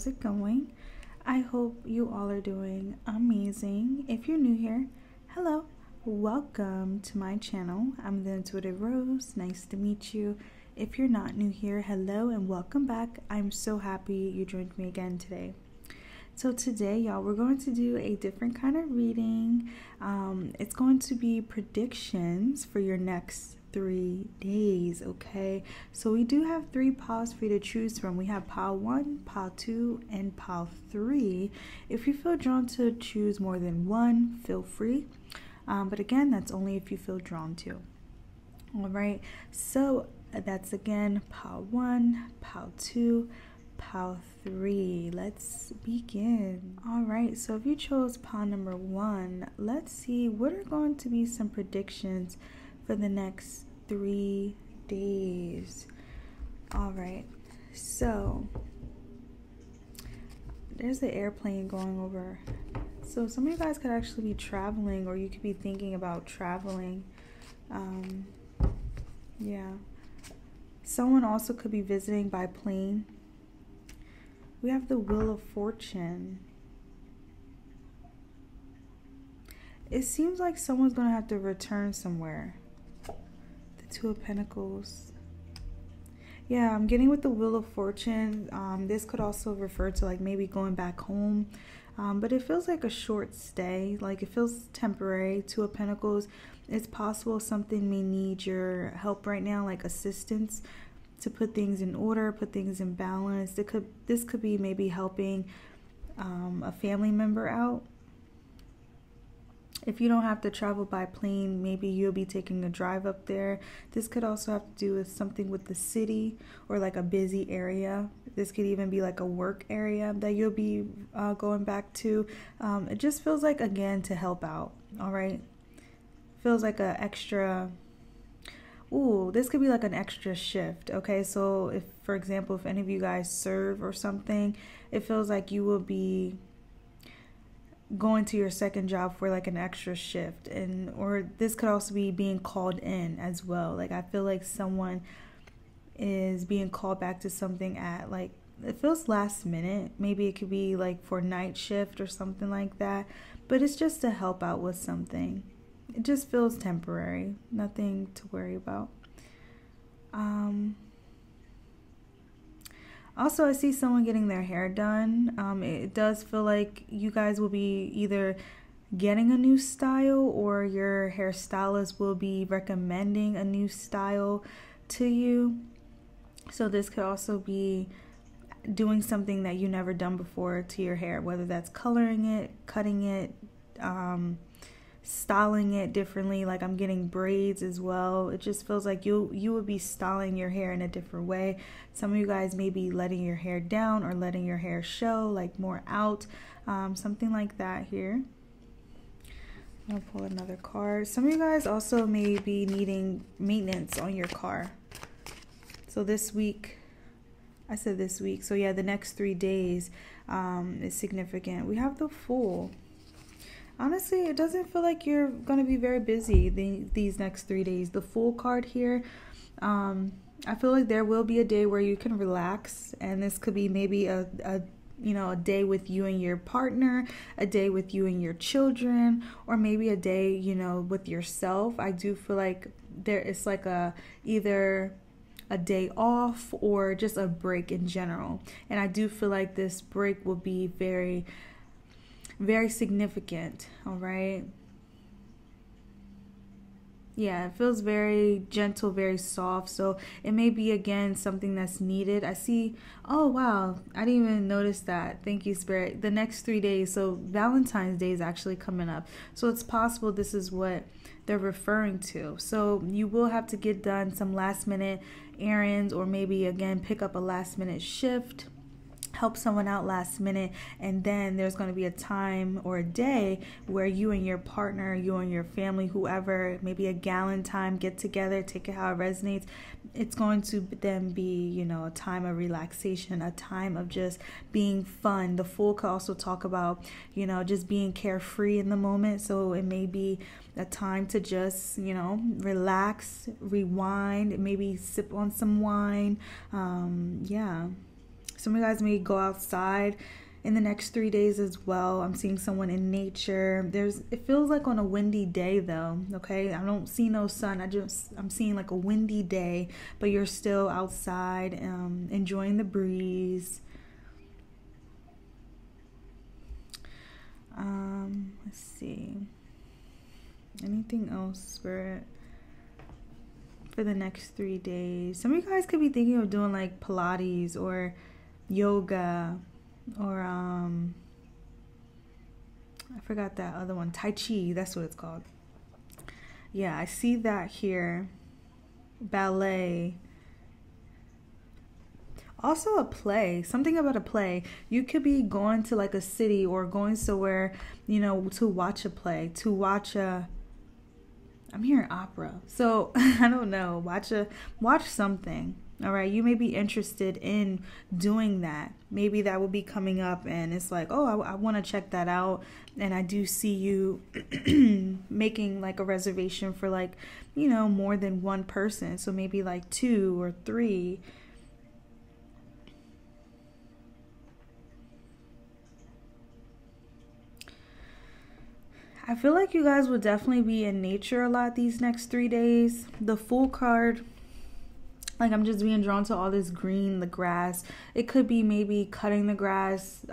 how's it going? I hope you all are doing amazing. If you're new here, hello, welcome to my channel. I'm the Intuitive Rose. Nice to meet you. If you're not new here, hello and welcome back. I'm so happy you joined me again today. So today, y'all, we're going to do a different kind of reading. It's going to be predictions for your next 3 days, okay? So we do have 3 piles for you to choose from. We have pile 1, pile 2, and pile 3. If you feel drawn to choose more than one, feel free. But again, that's only if you feel drawn to. All right, so that's again pile 1, pile 2, pile 3. Let's begin. All right, so if you chose pile number 1, let's see what are going to be some predictions for the next 3 days. All right, so there's an airplane going over. So some of you guys could actually be traveling, or you could be thinking about traveling. Yeah. Someone also could be visiting by plane. We have the Wheel of Fortune. It seems like someone's going to have to return somewhere. The Two of Pentacles. Yeah, I'm getting with the Wheel of Fortune. This could also refer to like maybe going back home. But it feels like a short stay. Like it feels temporary. Two of Pentacles. It's possible something may need your help right now, like assistance to put things in order, put things in balance. This could be maybe helping a family member out. If you don't have to travel by plane, maybe you'll be taking a drive up there. This could also have to do with something with the city or like a busy area. This could even be like a work area that you'll be going back to. It just feels like, again, to help out, all right? Feels like an extra... Ooh, this could be like an extra shift, okay? So if, for example, if any of you guys serve or something, it feels like you will be going to your second job for like an extra shift. Or this could also be being called in as well. Like I feel like someone is being called back to something at like, it feels last minute. Maybe it could be like for night shift or something like that. But it's just to help out with something. It just feels temporary, nothing to worry about. Also, I see someone getting their hair done. It does feel like you guys will be either getting a new style or your hairstylist will be recommending a new style to you. So this could also be doing something that you never done before to your hair, whether that's coloring it, cutting it, styling it differently. Like I'm getting braids as well. It just feels like you would be styling your hair in a different way. Some of you guys may be letting your hair down or letting your hair show like more out, something like that here. I'm gonna pull another card. Some of you guys also may be needing maintenance on your car. So this week, I said this week, so yeah, the next 3 days is significant. We have the Fool. Honestly, it doesn't feel like you're going to be very busy these next 3 days. The Fool card here, I feel like there will be a day where you can relax, and this could be maybe a day with you and your partner, a day with you and your children, or maybe a day, with yourself. I do feel like there is like either a day off or just a break in general. And I do feel like this break will be very, very significant, all right? Yeah, it feels very gentle, very soft. So it may be, again, something that's needed. I see, oh, wow, I didn't even notice that. Thank you, Spirit. The next 3 days, so Valentine's Day is actually coming up. So it's possible this is what they're referring to. So you will have to get done some last minute errands, or maybe, again, pick up a last minute shift, help someone out last minute, and then there's going to be a time or a day where you and your partner, you and your family, whoever, maybe a gallon time, get together, take it how it resonates. It's going to then be, a time of relaxation, a time of just being fun. The Fool could also talk about, just being carefree in the moment. So it may be a time to just, relax, rewind, maybe sip on some wine. Yeah. Some of you guys may go outside in the next 3 days as well. I'm seeing someone in nature. It feels like on a windy day though, okay? I don't see no sun. I'm seeing like a windy day, but you're still outside, enjoying the breeze. Let's see. Anything else, Spirit? For the next 3 days. Some of you guys could be thinking of doing like Pilates or yoga, or I forgot that other one, Tai Chi, that's what it's called. Yeah, I see that here. Ballet. Also a play, something about a play. You could be going to like a city or going somewhere, you know, to watch a play, to watch I'm hearing opera. So I don't know, watch something. All right, you may be interested in doing that. Maybe that will be coming up and it's like, oh, I want to check that out. And I do see you making like a reservation for like, you know, more than one person. So maybe like 2 or 3. I feel like you guys will definitely be in nature a lot these next 3 days. The Fool card, like I'm just being drawn to all this green, the grass. It could be maybe cutting the grass,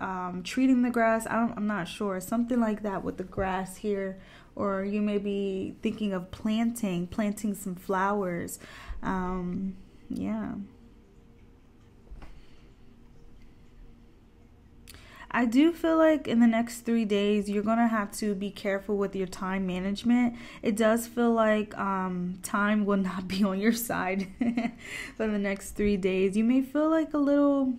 treating the grass. I'm not sure. Something like that with the grass here. Or you may be thinking of planting some flowers. Yeah. I do feel like in the next 3 days, you're going to have to be careful with your time management. It does feel like time will not be on your side for the next 3 days. You may feel like a little,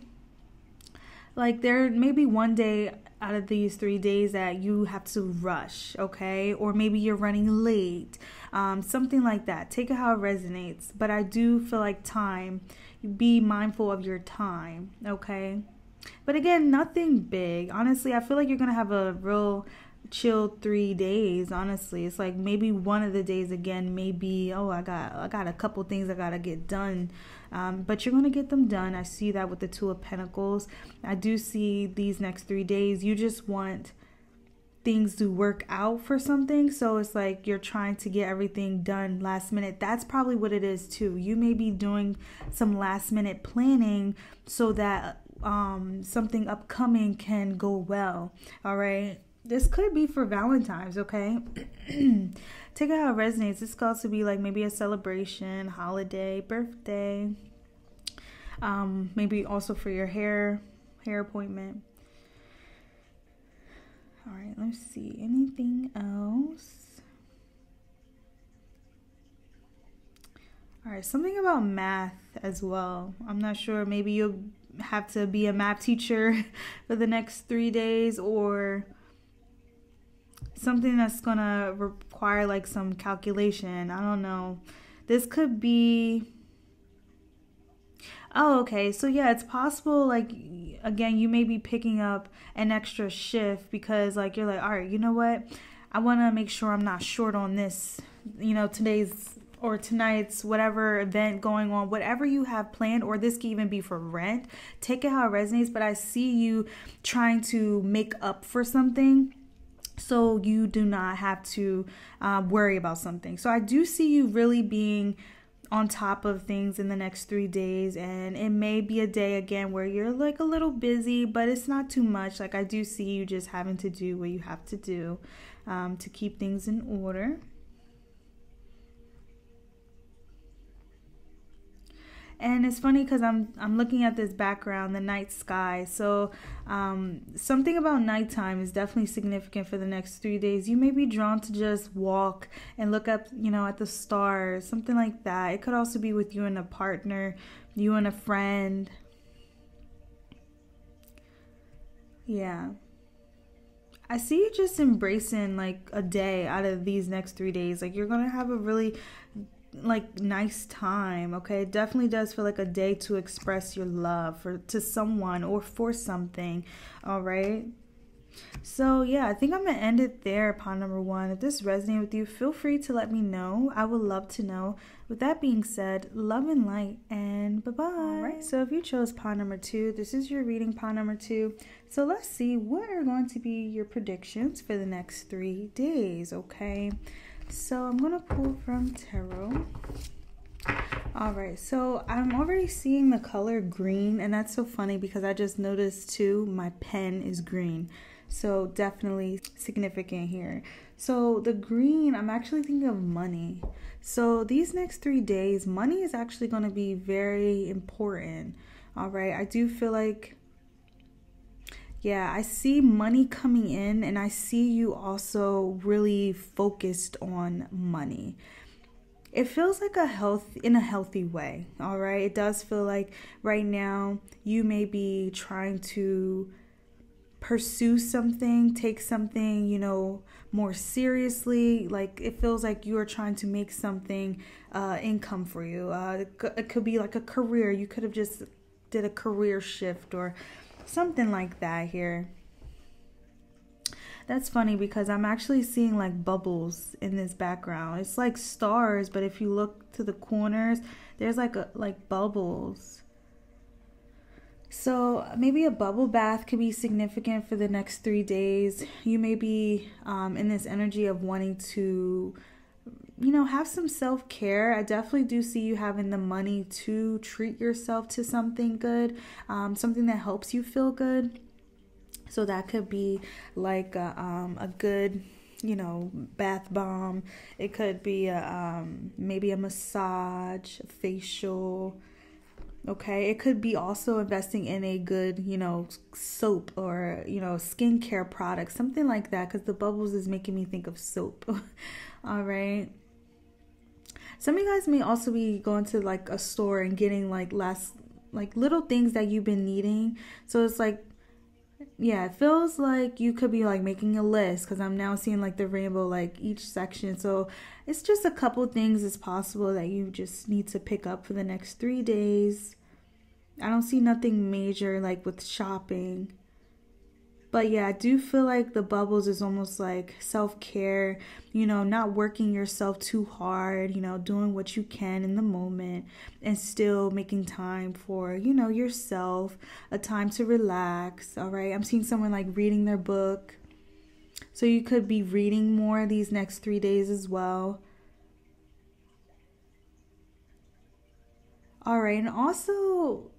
like there may be one day out of these 3 days that you have to rush, okay? Or maybe you're running late, something like that. Take it how it resonates. But I do feel like time, be mindful of your time, okay? But again, nothing big. Honestly, I feel like you're going to have a real chill 3 days. Honestly, it's like maybe one of the days again, maybe, oh, I got a couple things I got to get done. But you're going to get them done. I see that with the 2 of Pentacles. I do see these next 3 days. You just want things to work out for something. So it's like you're trying to get everything done last minute. That's probably what it is too. You may be doing some last minute planning so that something upcoming can go well. All right, this could be for Valentine's, okay? Take it how it resonates. This could also be like maybe a celebration, holiday, birthday, maybe also for your hair appointment. All right, let's see, anything else? All right, something about math as well. I'm not sure, maybe you'll have to be a math teacher for the next 3 days, or something that's gonna require like some calculation. I don't know. This could be, oh, okay. So yeah, it's possible, like, again, you may be picking up an extra shift because like you're like, all right, you know what, I want to make sure I'm not short on this, you know, today's or tonight's whatever event going on, whatever you have planned, or this can even be for rent. Take it how it resonates, but I see you trying to make up for something so you do not have to worry about something. So I do see you really being on top of things in the next 3 days, and it may be a day again where you're like a little busy, but it's not too much. Like I do see you just having to do what you have to do to keep things in order. And it's funny because I'm looking at this background, the night sky. So something about nighttime is definitely significant for the next 3 days. You may be drawn to just walk and look up, you know, at the stars, something like that. It could also be with you and a partner, you and a friend. Yeah. I see you just embracing like a day out of these next 3 days. Like you're going to have a really like nice time, okay? It definitely does feel like a day to express your love to someone or for something. All right, So yeah, I think I'm gonna end it there, pawn number 1. If this resonated with you, feel free to let me know. I would love to know. With that being said, love and light, and bye-bye. All right, so if you chose pawn number 2, this is your reading, pawn number 2. So let's see, what are going to be your predictions for the next 3 days, okay? So I'm gonna pull from tarot. All right, so I'm already seeing the color green, and that's so funny because I just noticed too my pen is green, so definitely significant here. So the green, I'm actually thinking of money. So these next 3 days, money is actually going to be very important. All right, I do feel like, yeah, I see money coming in, and I see you also really focused on money. It feels like in a healthy way, all right? It does feel like right now you may be trying to pursue something, take something, you know, more seriously. Like it feels like you are trying to make something income for you. It could be like a career. You could have just did a career shift or something like that here. That's funny because I'm actually seeing like bubbles in this background. It's like stars, but if you look to the corners, there's like bubbles. So maybe a bubble bath could be significant for the next 3 days. You may be in this energy of wanting to, you know, have some self-care. I definitely do see you having the money to treat yourself to something good, something that helps you feel good. So that could be like a good, you know, bath bomb. It could be maybe a massage, a facial. Okay, it could be also investing in a good, you know, soap or, you know, skincare product, something like that, because the bubbles is making me think of soap. All right. Some of you guys may also be going to like a store and getting like little things that you've been needing. So it's like, yeah, it feels like you could be like making a list because I'm now seeing like the rainbow, like each section. So it's just a couple things it's possible that you just need to pick up for the next 3 days. I don't see nothing major like with shopping. But yeah, I do feel like the bubbles is almost like self-care, you know, not working yourself too hard, you know, doing what you can in the moment and still making time for, you know, yourself, a time to relax, all right? I'm seeing someone like reading their book. So you could be reading more these next 3 days as well. All right, and also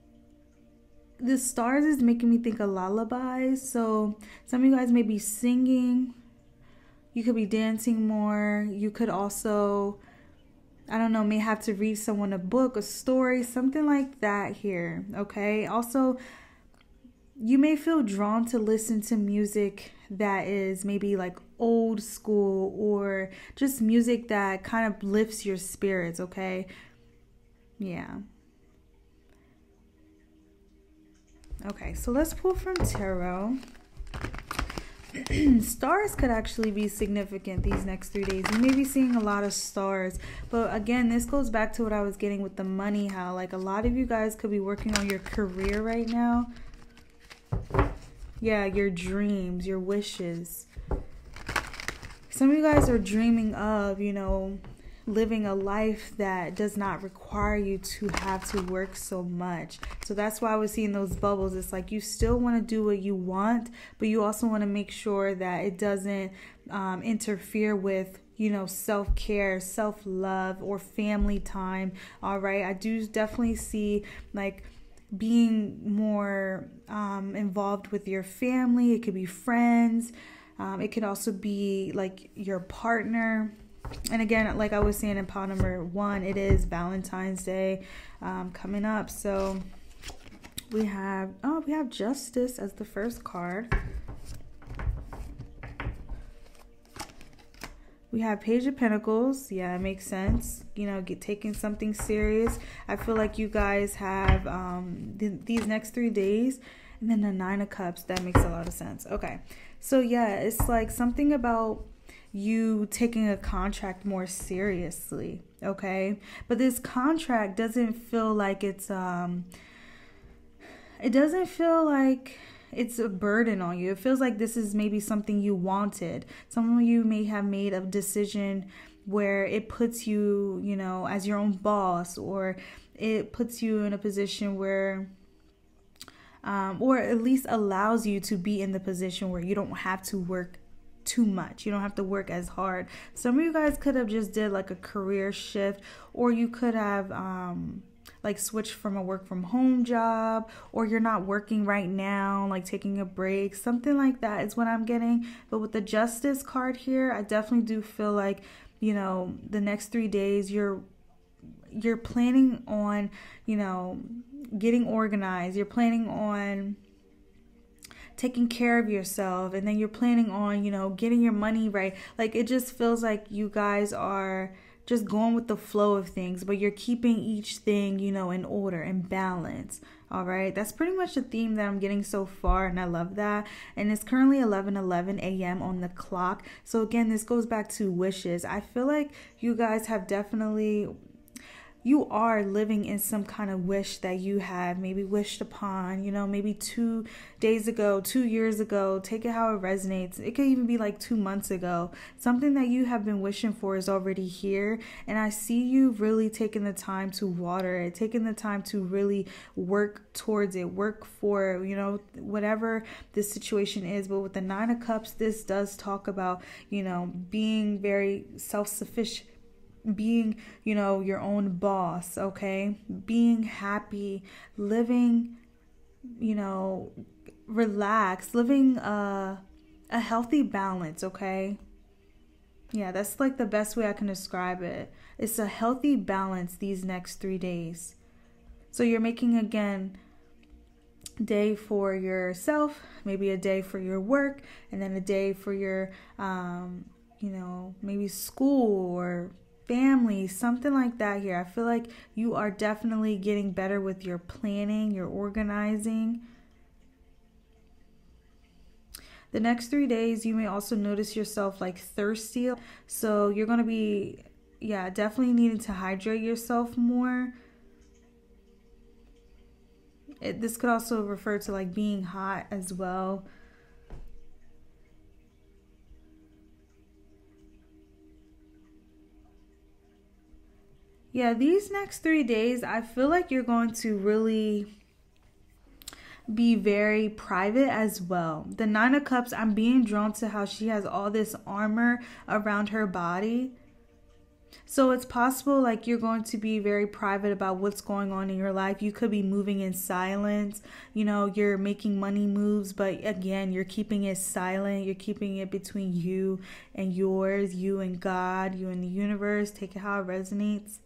the stars is making me think of lullabies. So some of you guys may be singing. You could be dancing more. You could also, I don't know, may have to read someone a book, a story, something like that here. Okay. Also, you may feel drawn to listen to music that is maybe like old school or just music that kind of lifts your spirits. Okay. Yeah. Okay, so let's pull from tarot. Stars could actually be significant these next 3 days. You may be seeing a lot of stars. But again, this goes back to what I was getting with the money, how like a lot of you guys could be working on your career right now. Yeah, your dreams, your wishes. Some of you guys are dreaming of, you know, living a life that does not require you to have to work so much. So that's why I was seeing those bubbles. It's like you still want to do what you want, but you also want to make sure that it doesn't interfere with, you know, self-care, self-love, or family time. All right, I do definitely see like being more involved with your family. It could be friends. It could also be like your partner. And again, like I was saying in pile number 1, it is Valentine's Day coming up. So we have Justice as the first card. We have Page of Pentacles. Yeah, it makes sense. You know, taking something serious. I feel like you guys have these next 3 days. And then the 9 of Cups. That makes a lot of sense. Okay. So yeah, it's like something about you taking a contract more seriously, okay? But this contract doesn't feel like it's it doesn't feel like it's a burden on you. It feels like this is maybe something you wanted. Some of you may have made a decision where it puts you, you know, as your own boss, or it puts you in a position where, or at least allows you to be in the position where you don't have to work too much. You don't have to work as hard. Some of you guys could have just did like a career shift, or you could have like switched from a work from home job, or you're not working right now, like taking a break. Something like that is what I'm getting. But with the Justice card here, I definitely do feel like, you know, the next 3 days you're planning on, you know, getting organized. You're planning on taking care of yourself, and then you're planning on, you know, getting your money right. Like, it just feels like you guys are just going with the flow of things, but you're keeping each thing, you know, in order and balance. All right, that's pretty much the theme that I'm getting so far, and I love that. And it's currently 11:11 a.m. on the clock. So again, this goes back to wishes. I feel like you guys have definitely, you are living in some kind of wish that you have maybe wished upon, you know, maybe 2 days ago, 2 years ago. Take it how it resonates. It could even be like 2 months ago. Something that you have been wishing for is already here. And I see you really taking the time to water it, taking the time to really work towards it, work for, you know, whatever this situation is. But with the 9 of Cups, this does talk about, you know, being very self-sufficient, being, you know, your own boss, okay? Being happy, living, you know, relaxed, living a healthy balance, okay? Yeah, that's like the best way I can describe it. It's a healthy balance these next 3 days. So you're making, again, day for yourself, maybe a day for your work, and then a day for your, you know, maybe school or family, something like that here. I feel like you are definitely getting better with your planning, your organizing. The next 3 days, you may also notice yourself like thirsty. So you're going to be, yeah, definitely needing to hydrate yourself more. This could also refer to like being hot as well. Yeah, these next 3 days, I feel like you're going to really be very private as well. The 9 of Cups, I'm being drawn to how she has all this armor around her body. So it's possible like you're going to be very private about what's going on in your life. You could be moving in silence. You know, you're making money moves, but again, you're keeping it silent. You're keeping it between you and yours, you and God, you and the universe. Take it how it resonates.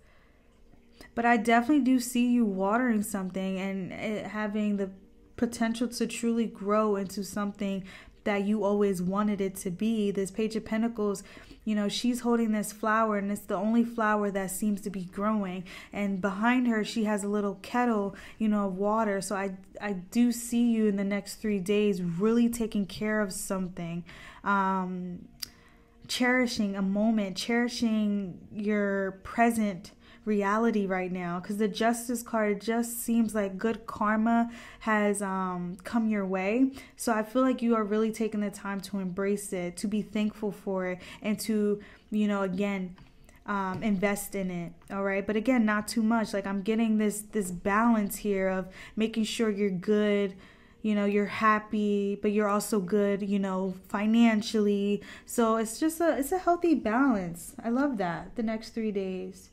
But I definitely do see you watering something and it having the potential to truly grow into something that you always wanted it to be. This Page of Pentacles, you know, she's holding this flower, and it's the only flower that seems to be growing. And behind her, she has a little kettle, you know, of water. So I do see you in the next 3 days really taking care of something. Cherishing a moment, cherishing your present reality right now, because the Justice card just seems like good karma has come your way. So I feel like you are really taking the time to embrace it, to be thankful for it, and to, you know, again, invest in it. All right, but again, not too much. Like, I'm getting this balance here of making sure you're good, you know, you're happy, but you're also good, you know, financially. So it's just it's a healthy balance. I love that. The next 3 days.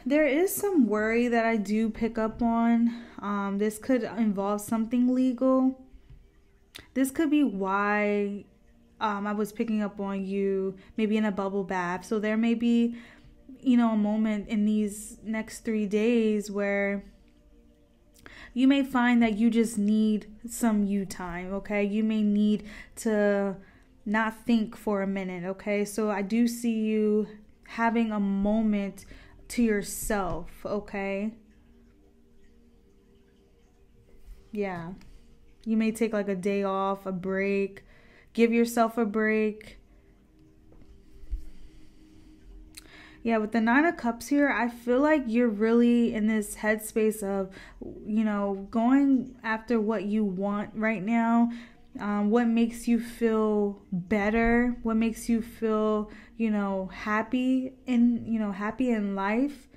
There is some worry that I do pick up on. This could involve something legal. This could be why I was picking up on you maybe in a bubble bath. So there may be, you know, a moment in these next 3 days where you may find that you just need some you time, okay? You may need to not think for a minute, okay? So I do see you having a moment to yourself, okay? Yeah. You may take like a day off, a break. Give yourself a break. Yeah, with the Nine of Cups here, I feel like you're really in this headspace of, you know, going after what you want right now. What makes you feel better, what makes you feel, you know, happy in life.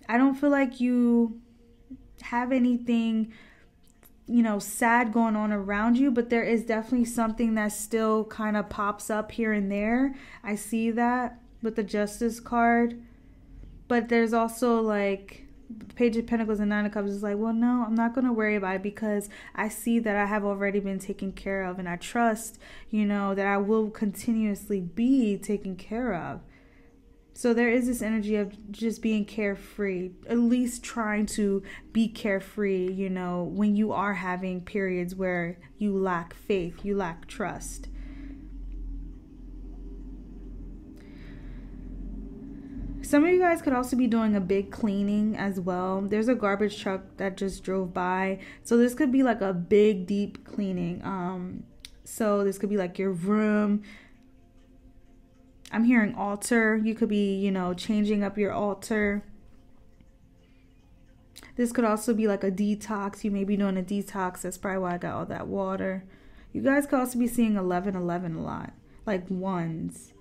I don't feel like you have anything, you know, sad going on around you, but there is definitely something that still kind of pops up here and there. I see that with the Justice card, but there's also like Page of Pentacles and Nine of Cups is like, well, no, I'm not going to worry about it because I see that I have already been taken care of, and I trust, you know, that I will continuously be taken care of. So there is this energy of just being carefree, at least trying to be carefree, you know, when you are having periods where you lack faith, you lack trust. Some of you guys could also be doing a big cleaning as well. There's a garbage truck that just drove by. So this could be like a big, deep cleaning. So this could be like your room. I'm hearing altar. You could be, you know, changing up your altar. This could also be like a detox. You may be doing a detox. That's probably why I got all that water. You guys could also be seeing 1111 a lot. Like ones.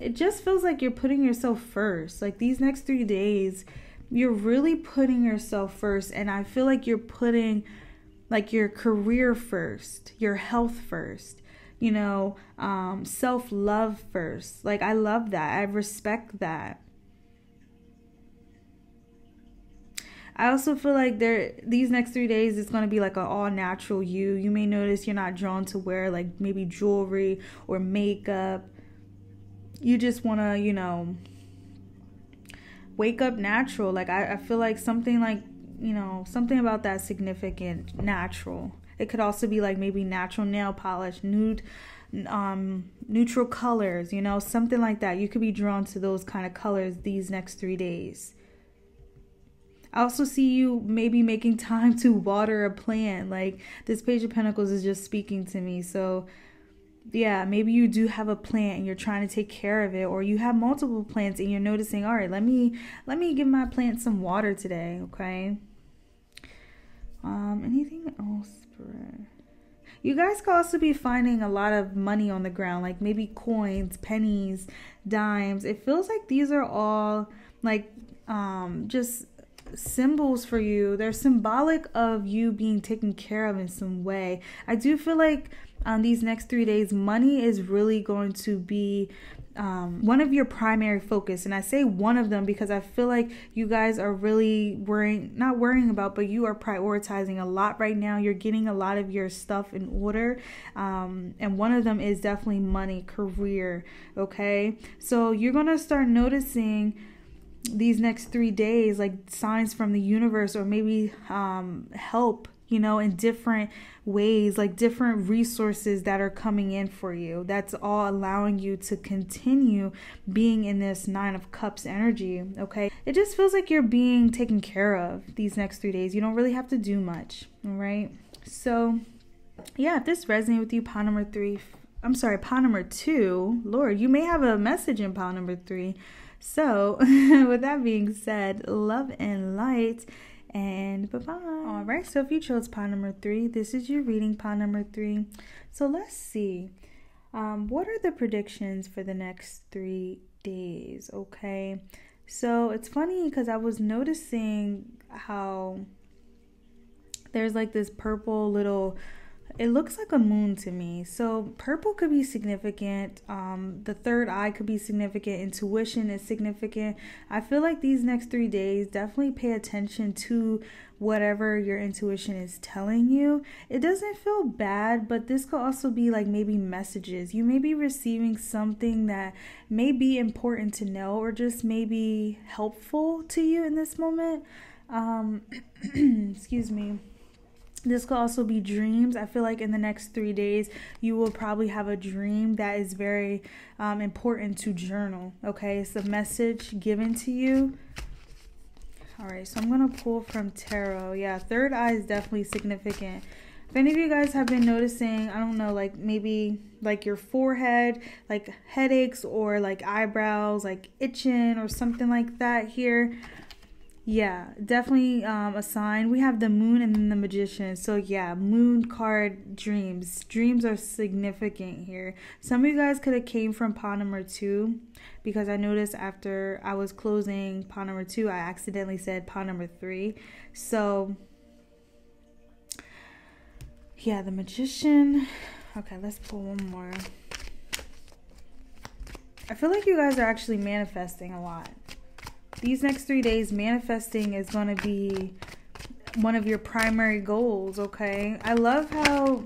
It just feels like you're putting yourself first. Like these next 3 days, you're really putting yourself first. And I feel like you're putting like your career first, your health first, you know, self-love first. Like I love that. I respect that. I also feel like these next 3 days, it's going to be like an all natural you. You may notice you're not drawn to wear like maybe jewelry or makeup. You just want to, you know, wake up natural. Like I feel like something like, you know, something about that significant, natural. It could also be like maybe natural nail polish, nude, neutral colors, you know, something like that. You could be drawn to those kind of colors these next 3 days. I also see you maybe making time to water a plant. Like this Page of Pentacles is just speaking to me. So yeah, maybe you do have a plant and you're trying to take care of it, or you have multiple plants and you're noticing, all right, let me give my plant some water today, okay? Anything else, Spirit? You guys could also be finding a lot of money on the ground, like maybe coins, pennies, dimes. It feels like these are all like just symbols for you. They're symbolic of you being taken care of in some way. I do feel like these next 3 days, money is really going to be one of your primary focus. And I say one of them because I feel like you guys are really not worrying about, but you are prioritizing a lot right now. You're getting a lot of your stuff in order. And one of them is definitely money, career. Okay. So you're going to start noticing these next 3 days, like signs from the universe, or maybe help, you know, in different ways, like different resources that are coming in for you. That's all allowing you to continue being in this Nine of Cups energy, okay? It just feels like you're being taken care of these next 3 days. You don't really have to do much, all right? So, yeah, if this resonates with you, pile number 2, Lord, you may have a message in pile number 3. So, with that being said, love and light. And bye-bye. All right, so if you chose pile number 3, this is your reading, pile number 3. So let's see. What are the predictions for the next 3 days, okay? So it's funny because I was noticing how there's like this purple little... It looks like a moon to me. So purple could be significant. The third eye could be significant. Intuition is significant. I feel like these next 3 days, definitely pay attention to whatever your intuition is telling you. It doesn't feel bad, but this could also be like maybe messages. You may be receiving something that may be important to know, or just maybe helpful to you in this moment. Excuse me. This could also be dreams. I feel like in the next 3 days, you will probably have a dream that is very important to journal. Okay, it's a message given to you. All right, so I'm going to pull from tarot. Yeah, third eye is definitely significant. If any of you guys have been noticing, I don't know, like maybe like your forehead, like headaches or like eyebrows, like itching or something like that here. Yeah, definitely a sign. We have the moon and then the magician. So yeah, moon card, dreams. Dreams are significant here. Some of you guys could have came from pawn number 2, because I noticed after I was closing pawn number 2, I accidentally said pawn number 3. So yeah, the magician. Okay, let's pull one more. I feel like you guys are actually manifesting a lot. These next 3 days, manifesting is going to be one of your primary goals, okay? I love how,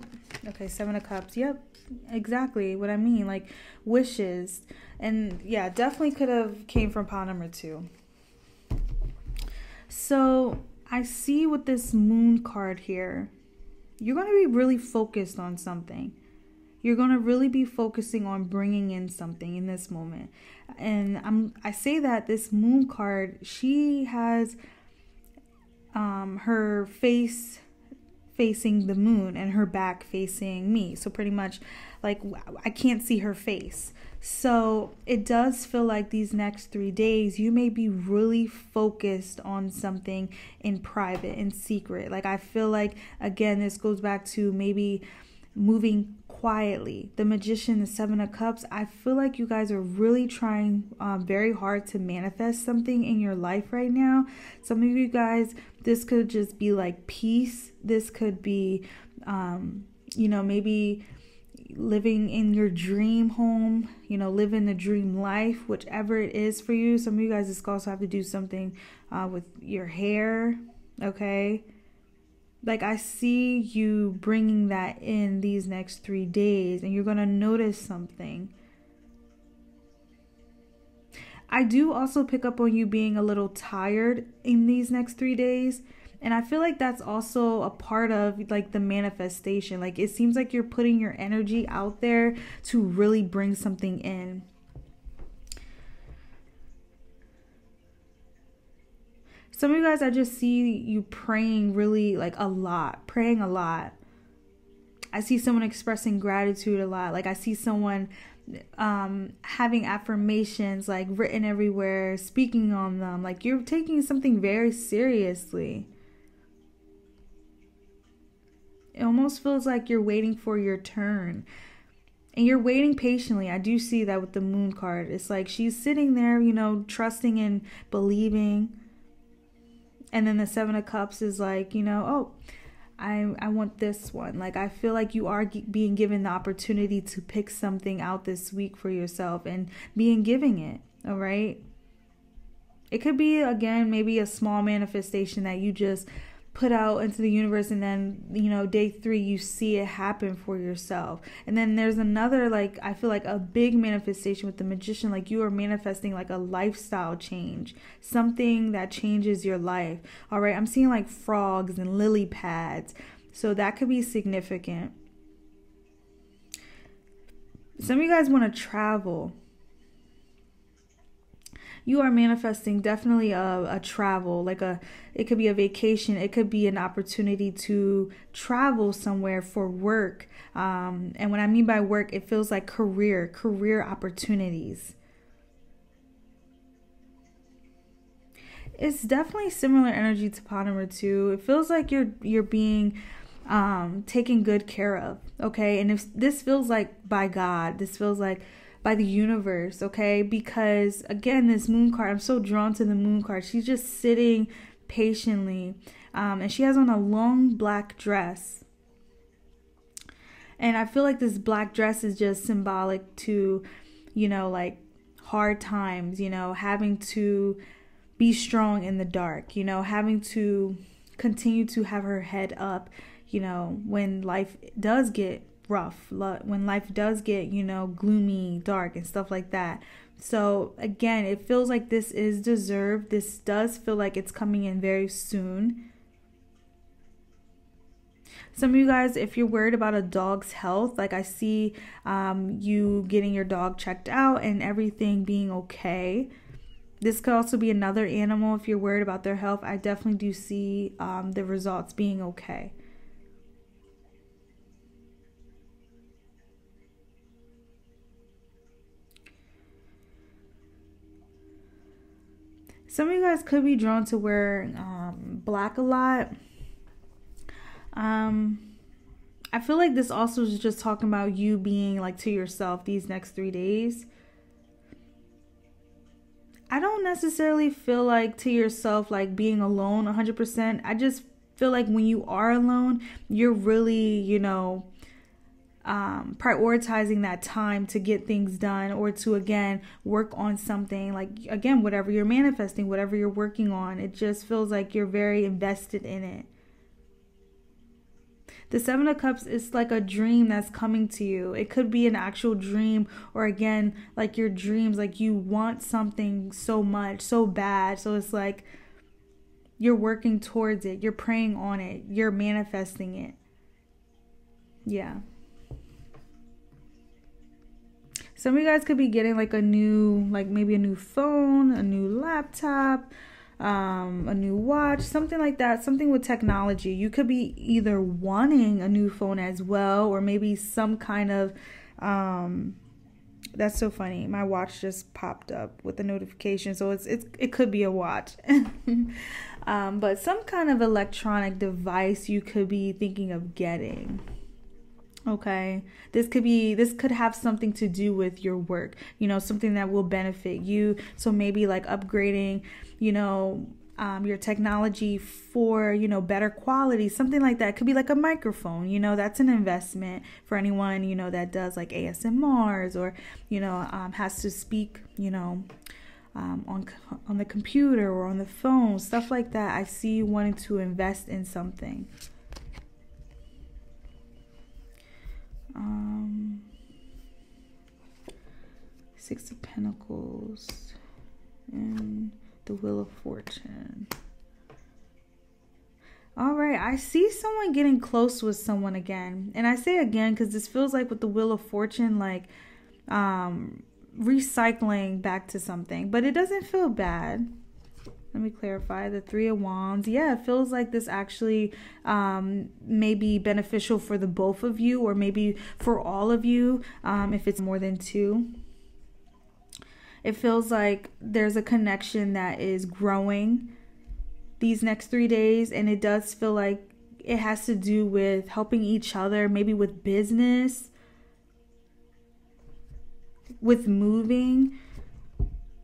okay, 7 of Cups. Yep, exactly what I mean. Like wishes. And yeah, definitely could have came from pawn number 2. So I see with this moon card here, you're going to be really focused on something. You're going to really be focusing on bringing in something in this moment. And I say that this moon card, she has her face facing the moon and her back facing me. So pretty much like I can't see her face. So it does feel like these next 3 days, you may be really focused on something in private, in secret. Like I feel like, again, this goes back to maybe moving quietly. The magician, the 7 of Cups, I feel like you guys are really trying very hard to manifest something in your life right now. Some of you guys, this could just be like peace. This could be, you know, maybe living in your dream home, you know, living the dream life, whichever it is for you. Some of you guys just also have to do something with your hair, okay? Like I see you bringing that in these next 3 days, and you're going to notice something. I do also pick up on you being a little tired in these next 3 days. And I feel like that's also a part of like the manifestation. Like it seems like you're putting your energy out there to really bring something in. Some of you guys, I just see you praying really like a lot, praying a lot. I see someone expressing gratitude a lot. Like I see someone having affirmations like written everywhere, speaking on them. Like you're taking something very seriously. It almost feels like you're waiting for your turn. And you're waiting patiently. I do see that with the moon card. It's like she's sitting there, you know, trusting and believing. And then the 7 of Cups is like, you know, oh, I want this one. Like I feel like you are being given the opportunity to pick something out this week for yourself and being giving it. All right. It could be, again, maybe a small manifestation that you just put out into the universe, and then, you know, day 3 you see it happen for yourself. And then there's another, like I feel like a big manifestation with the magician, like you are manifesting like a lifestyle change, something that changes your life. All right, I'm seeing like frogs and lily pads, so that could be significant. Some of you guys want to travel. You are manifesting definitely a travel, like it could be a vacation. It could be an opportunity to travel somewhere for work. And what I mean by work, it feels like career opportunities. It's definitely similar energy to pawn number 2. It feels like you're being taken good care of. Okay. And if this feels like by God, this feels like by the universe, okay? Because again, this moon card, I'm so drawn to the moon card. She's just sitting patiently, and she has on a long black dress. And I feel like this black dress is just symbolic to, you know, like hard times, you know, having to be strong in the dark, you know, having to continue to have her head up, you know, when life does get rough, when life does get, you know, gloomy, dark and stuff like that. So again, it feels like this is deserved. This does feel like it's coming in very soon. Some of you guys, if you're worried about a dog's health, like I see you getting your dog checked out and everything being okay. This could also be another animal. If you're worried about their health, I definitely do see the results being okay. Some of you guys could be drawn to wear black a lot. I feel like this also is just talking about you being like to yourself these next 3 days. I don't necessarily feel like to yourself like being alone 100%. I just feel like when you are alone, you're really, you know, prioritizing that time to get things done, or to again work on something, like again whatever you're manifesting, whatever you're working on. It just feels like you're very invested in it. The Seven of Cups is like a dream that's coming to you. It could be an actual dream, or again like your dreams, like you want something so much, so bad, so it's like you're working towards it, you're praying on it, you're manifesting it. Yeah. Some of you guys could be getting like a new, like maybe a new phone, a new laptop, a new watch, something like that, something with technology. You could be either wanting a new phone as well, or maybe some kind of, that's so funny. My watch just popped up with a notification. So it could be a watch, but some kind of electronic device you could be thinking of getting. Okay, this could have something to do with your work, you know, something that will benefit you. So maybe like upgrading, you know, your technology for, you know, better quality, something like that. It could be like a microphone, you know, that's an investment for anyone, you know, that does like ASMRs, or, you know, has to speak, you know, on the computer or on the phone, stuff like that. I see you wanting to invest in something. Six of Pentacles and the Wheel of Fortune. All right, I see someone getting close with someone again. And I say again because this feels like with the Wheel of Fortune, like recycling back to something. But it doesn't feel bad. Let me clarify. The Three of Wands. Yeah, it feels like this actually may be beneficial for the both of you, or maybe for all of you, if it's more than two. It feels like there's a connection that is growing these next 3 days, and it does feel like it has to do with helping each other, maybe with business, with moving.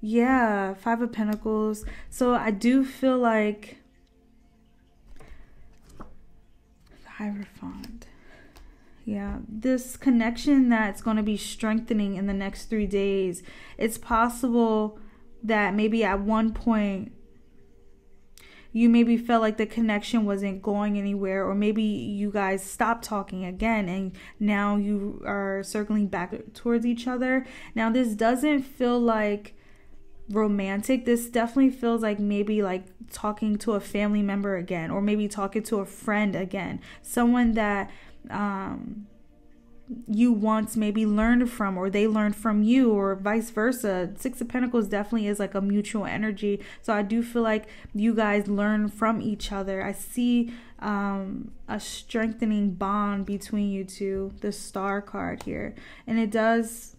Yeah, Five of Pentacles. So I do feel like the Hierophant. Yeah, this connection that's going to be strengthening in the next 3 days. It's possible that maybe at one point you maybe felt like the connection wasn't going anywhere, or maybe you guys stopped talking again and now you are circling back towards each other. Now this doesn't feel like romantic. This definitely feels like maybe like talking to a family member again, or maybe talking to a friend again, someone that you once maybe learned from, or they learned from you, or vice versa. Six of Pentacles definitely is like a mutual energy. So I do feel like you guys learn from each other. I see a strengthening bond between you two, the Star card here. And it does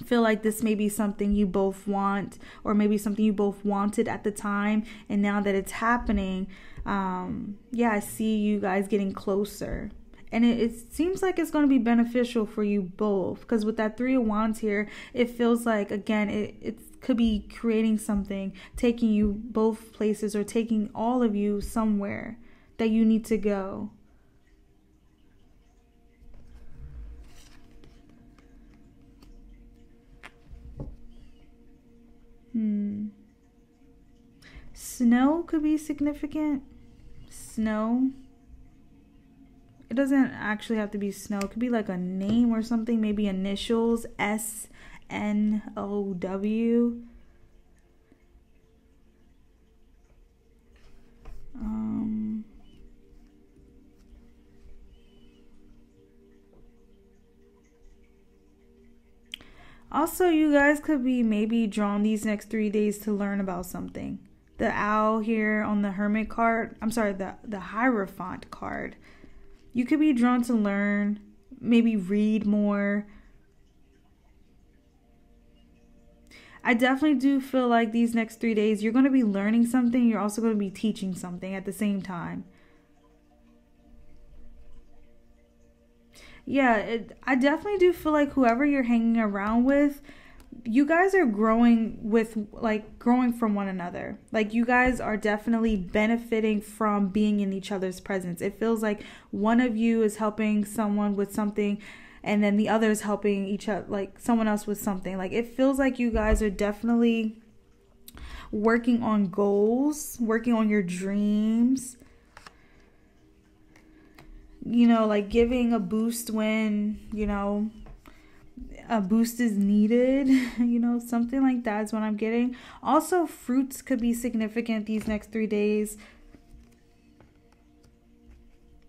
feel like this may be something you both want, or maybe something you both wanted at the time, and now that it's happening, yeah, I see you guys getting closer. And it seems like it's going to be beneficial for you both, because with that Three of Wands here, it feels like, again, it could be creating something, taking you both places, or taking all of you somewhere that you need to go. Snow could be significant. Snow. It doesn't actually have to be snow. It could be like a name or something. Maybe initials. SNOW. Also, you guys could be maybe drawn these next 3 days to learn about something. The owl here on the Hermit card. I'm sorry, the Hierophant card. You could be drawn to learn, maybe read more. I definitely do feel like these next 3 days, you're going to be learning something. You're also going to be teaching something at the same time. Yeah, I definitely do feel like whoever you're hanging around with, you guys are growing from one another. Like, you guys are definitely benefiting from being in each other's presence. It feels like one of you is helping someone with something, and then the other is helping each other, like someone else with something. Like, it feels like you guys are definitely working on goals, working on your dreams. You know, like giving a boost when, you know, a boost is needed, you know, something like that is what I'm getting. Also, fruits could be significant these next 3 days,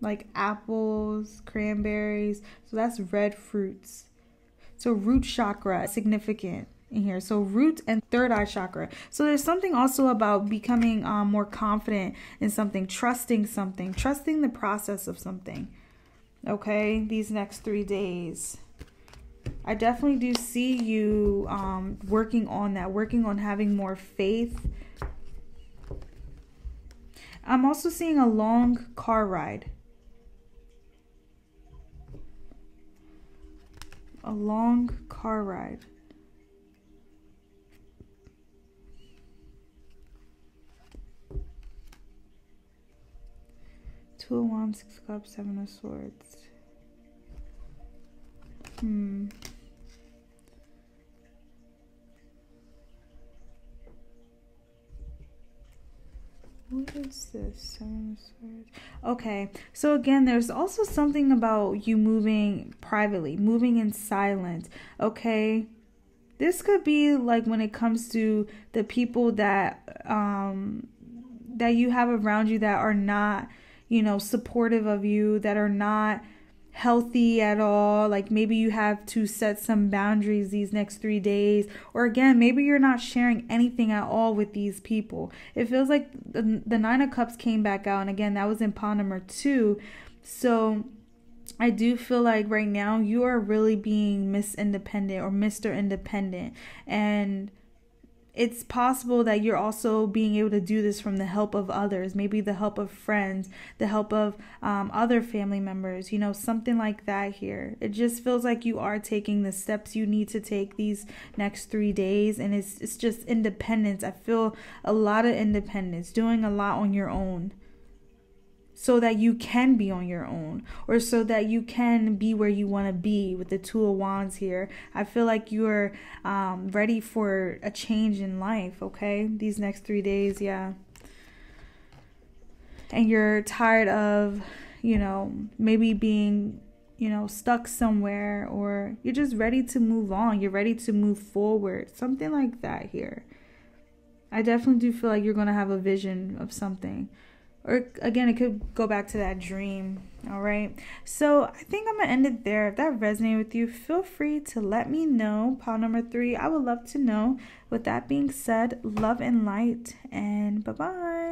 like apples, cranberries. So that's red fruits. So root chakra significant in here. So root and third eye chakra. So there's something also about becoming more confident in something, trusting the process of something. Okay, these next 3 days, I definitely do see you working on that, working on having more faith. I'm also seeing a long car ride. A long car ride. Two of Wands, 6 of Cups, 7 of Swords. What is this? 7 of Swords. Okay, so again, there's also something about you moving privately, moving in silence. Okay, this could be like when it comes to the people that that you have around you that are not, you know, supportive of you, that are not healthy at all. Like, maybe you have to set some boundaries these next 3 days, or again, maybe you're not sharing anything at all with these people. It feels like the 9 of Cups came back out, and again, that was in pile number 2. So I do feel like right now you are really being Miss Independent or Mr. Independent, and it's possible that you're also being able to do this from the help of others, maybe the help of friends, the help of other family members, you know, something like that here. It just feels like you are taking the steps you need to take these next 3 days, and it's just independence. I feel a lot of independence, doing a lot on your own, so that you can be on your own, or so that you can be where you want to be with the 2 of Wands here. I feel like you're ready for a change in life, okay? These next 3 days, yeah. And you're tired of, you know, maybe being, you know, stuck somewhere, or you're just ready to move on. You're ready to move forward, something like that here. I definitely do feel like you're going to have a vision of something. Or again, it could go back to that dream. All right. So I think I'm going to end it there. If that resonated with you, feel free to let me know. Pile number 3, I would love to know. With that being said, love and light, and bye-bye.